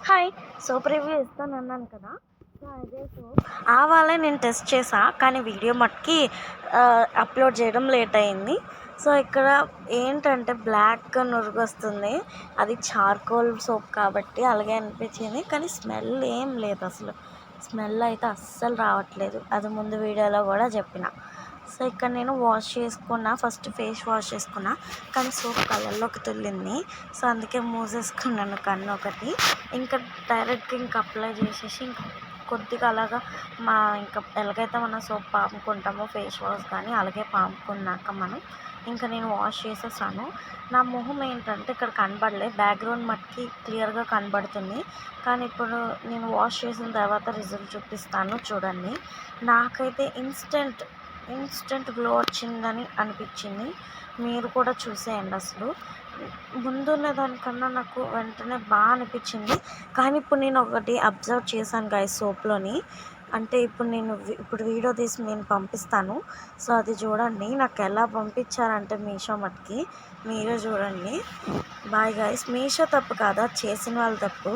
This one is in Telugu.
హాయ్. సోప్ రివ్యూ ఇస్తానన్నాను కదా! సో, అదే సోప్ ఆవాలే నేను టెస్ట్ చేశా. కానీ వీడియో మట్టుకి అప్లోడ్ చేయడం లేట్ అయింది. సో, ఇక్కడ ఏంటంటే బ్లాక్‌గా నురుగొస్తుంది. అది చార్కోల్ సోప్ కాబట్టి అలాగే అనిపించింది. కానీ స్మెల్ ఏం లేదసలు. స్మెల్ అయితే అస్సలు రావట్లేదు. అది ముందు వీడియోలో కూడా చెప్పిన. సో, ఇక్కడ నేను వాష్ చేసుకున్నా. ఫస్ట్ ఫేస్ వాష్ చేసుకున్నా. కానీ సోప్ కళ్ళల్లోకి తుల్లింది. సో, అందుకే మూసేసుకున్నాను కన్ను ఒకటి. ఇంకా డైరెక్ట్‌గా ఇంక అప్లై చేసేసి ఇంక కొద్దిగా అలాగా ఇంకా ఎలాగైతే మనం సోప్ పాముకుంటామో ఫేస్ వాష్ కానీ అలాగే పాముకున్నాక ఇంకా నేను వాష్ చేసేసాను. నా మొహం ఏంటంటే ఇక్కడ కనబడలే. బ్యాక్‌గ్రౌండ్ మట్టుకి క్లియర్‌గా కనబడుతుంది. కానీ ఇప్పుడు నేను వాష్ చేసిన తర్వాత రిజల్ట్ చూపిస్తాను చూడండి. నాకైతే ఇన్స్టెంట్ గ్లో వచ్చిందని అనిపించింది. మీరు కూడా చూసేయండి అసలు. ముందున్న దానికన్నా నాకు వెంటనే బాగా అనిపించింది. కానీ ఇప్పుడు నేను ఒకటి అబ్జర్వ్ చేశాను గైస్ సోప్‌లోని. అంటే ఇప్పుడు వీడియో తీసి నేను పంపిస్తాను. సో, అది చూడండి. నాకు ఎలా పంపించారంటే మీషో మట్టుకి మీరే చూడండి. Bye guys. మీషో తప్పు కాదు, అది చేసిన వాళ్ళ తప్పు.